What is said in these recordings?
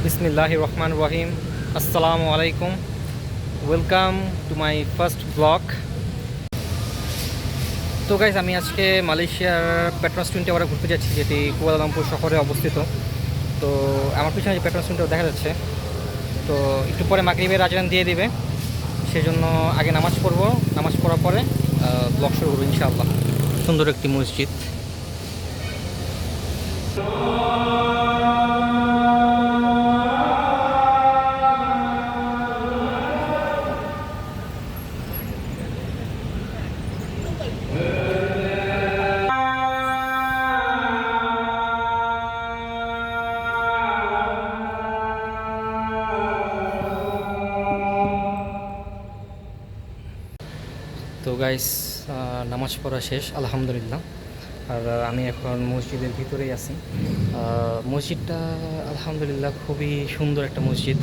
বিসমিল্লাহির রহমানির রহিম। আসসালামু আলাইকুম, welcome to my first blog. তো গাইজ, আমি আজকে মালয়েশিয়ার পেট্রোনাস টুইন টাওয়ারে ঘুরতে যাচ্ছি, যেটি কুয়ালালামপুর শহরে অবস্থিত। তো আমার পিছনে যে পেট্রোনাস টুইন টাওয়ার দেখা যাচ্ছে, তো একটু পরে মাগরিবের আজান দিয়ে দিবে, সেজন্য আগে নামাজ পড়বো। নামাজ পড়ার পরে ব্লগ শুরু করবো ইনশাআল্লাহ। সুন্দর একটি মসজিদ। তো গাইস, নামাজ পড়া শেষ আলহামদুলিল্লাহ। আর আমি এখন মসজিদের ভিতরেই আছি। মসজিদটা আলহামদুলিল্লাহ খুবই সুন্দর একটা মসজিদ।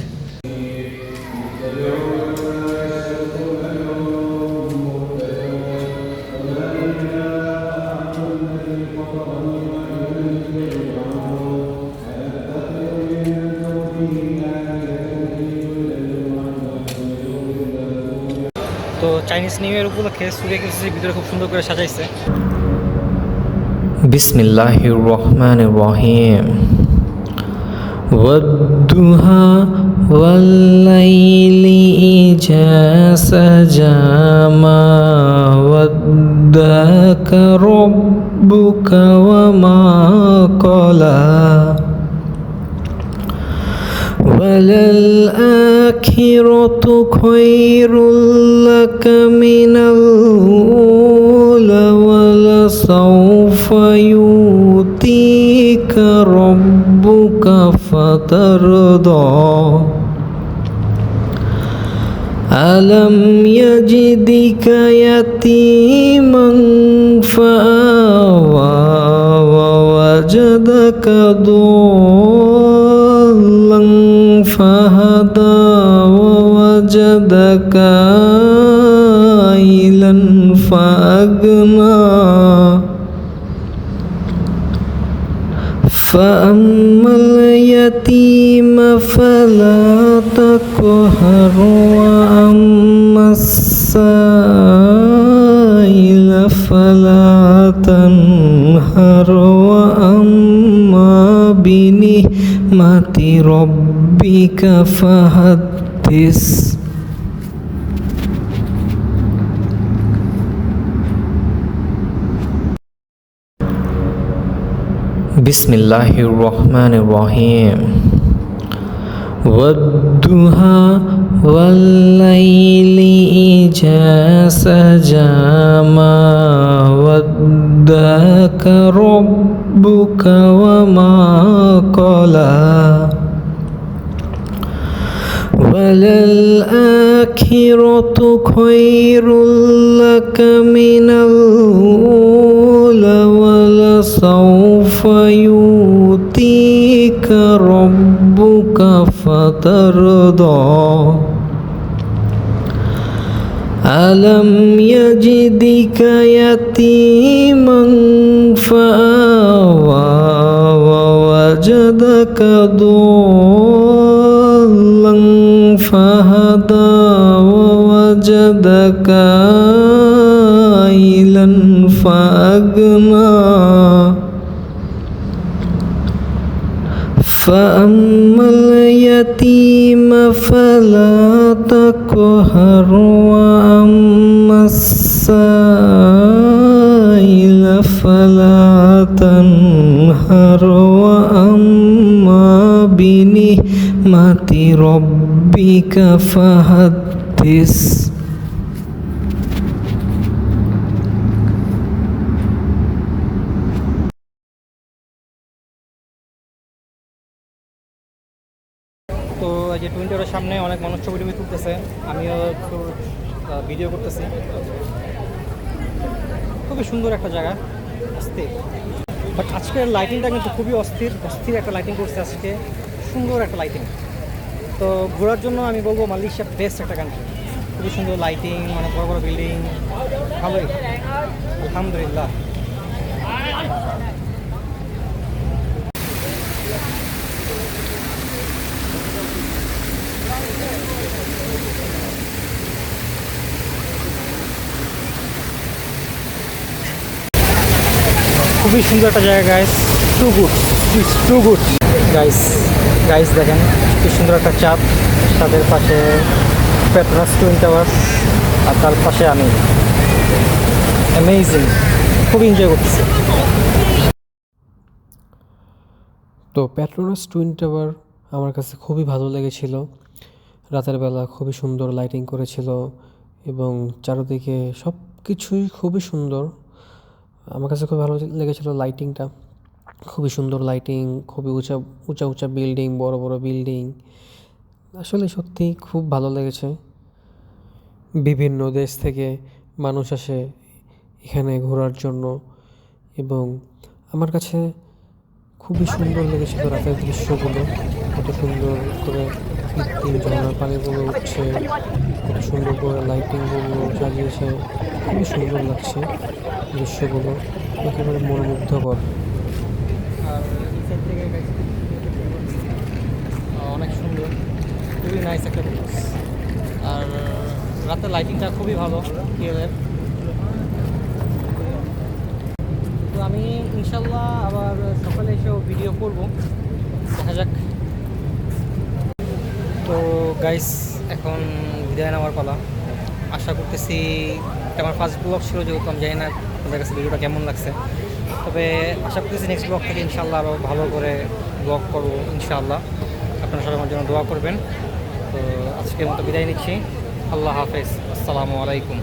তো চাইনিজ নিউ ইয়ার উপলক্ষে সূর্য ক্রিসের ভিতরে খুব সুন্দর করে সাজাইছে। বিসমিল্লাহির রহমানির রহিম। ওয়াদ-দুহা ওয়াল-লাইলি ইযা সাজা মা ওয়াদ্দাকা রাব্বুকা ওয়া মা ক্বালা وَلَلْآخِرَةُ خَيْرٌ لَكَ مِنَ الْأُولَى وَلَسَوْفَ يُؤْتِيكَ رَبُّكَ فَتَرْضَى أَلَمْ يَجِدْكَ يَتِيمًا فَآوَى وَوَجَدَكَ ضَالًّا فَهَدَى وَوَجَدَكَ عَائِلًا فَأَغْنَى فَأَمَّا الْيَتِيمَ فَلَا تَقْهَرْ وَأَمَّا السَّائِلَ فَلَا تَنْهَرْ وَأَمَّا بِنِعْمَةِ رَبِّكَ فَحَدِّثْ বিসমিল্লাহির রহমানির রহিম। ওয়াদ-দুহা ওয়াল-লাইলি ইযা সাজা মা ওয়াদ্দাকা রাব্বুকা ওয়া মা ক্বালা وَلَلْآخِرَةُ خَيْرٌ لَكَ مِنَ الْأُولَى وَلَسَوْفَ يُؤْتِيكَ رَبُّكَ فَتَرْضَى أَلَمْ يَجِدْكَ يَتِيمًا فَآوَى وَوَجَدَكَ ضَالًّا فَهَدَى وَوَجَدَكَ عَائِلًا فَأَغْنَى فَأَمَّا الْيَتِيمَ فَلَا تَقْهَرْ وَأَمَّا السَّائِلَ فَلَا تَنْهَرْ وَأَمَّا بِنِعْمَةِ رَبِّكَ فَحَدِّثْ তো এই যে টুইন টাওয়ারের সামনে অনেক মানুষ ছবি টবি তুলতেছে, আমিও একটু ভিডিও করতেছি। খুবই সুন্দর একটা জায়গা, অস্থির। বাট আজকের লাইটিংটা কিন্তু খুবই অস্থির অস্থির একটা লাইটিং করছে আজকে, সুন্দর একটা লাইটিং। তো ঘোরার জন্য আমি বলবো মালয়েশিয়া বেস্ট একটা কান্ট্রি। খুবই সুন্দর লাইটিং, মানে বড় বড় বিল্ডিং, ভালোই আলহামদুলিল্লাহ। খুবই সুন্দর একটা জায়গা guys, too good, it's too good guys. Guys দেখেন কি সুন্দর একটা চাঁদ, চাঁদের পাশে পেট্রোনাস টুইন টাওয়ার, আর তার পাশে আমি। অ্যামেজিং, খুবই এনজয় করতেছি। তো পেট্রোনাস টুইন টাওয়ার আমার কাছে খুবই ভালো লেগেছিল। রাতের বেলা খুবই সুন্দর লাইটিং করেছিল এবং চারদিকে সব কিছুই খুবই সুন্দর। আমার কাছে খুব ভালো লেগেছিল লাইটিংটা, খুবই সুন্দর লাইটিং, খুবই উঁচা উঁচা উঁচা বিল্ডিং, বড় বড় বিল্ডিং। আসলে সত্যিই খুব ভালো লেগেছে। বিভিন্ন দেশ থেকে মানুষ আসে এখানে ঘোরার জন্য এবং আমার কাছে খুবই সুন্দর লেগেছিল রাতের দৃশ্যগুলো। কত সুন্দর করে কৃত্রিম ঝর্ণার পানিগুলো উঠছে, কত সুন্দর করে লাইটিংগুলো জ্বালিয়েছে, খুবই সুন্দর লাগছে দৃশ্যগুলো, একেবারে মনোমুগ্ধকর। আর এই সাইড থেকে অনেক সুন্দর, খুবই নাইস একটা প্লেস। আর রাতের লাইটিংটা খুবই ভালো টিএলের। তো আমি ইনশাল্লাহ আবার সকালে এসেও ভিডিও করব, দেখা যাক। তো গাইস এখন বিদায় নেওয়ার পালা। আশা করতেছি এটা আমার ফার্স্ট ব্লগ ছিল, যেহেতু আমি জানি না আপনাদের কাছে ভিডিওটা কেমন লাগছে, তবে আশা করতেছি নেক্সট ব্লগ থেকে ইনশাল্লাহ আরও ভালো করে ব্লগ করবো ইনশাআল্লাহ। আপনারা সবাই আমার জন্য দোয়া করবেন। তো আজকের মতো বিদায় নিচ্ছি। আল্লাহ হাফেজ, আসসালামু আলাইকুম।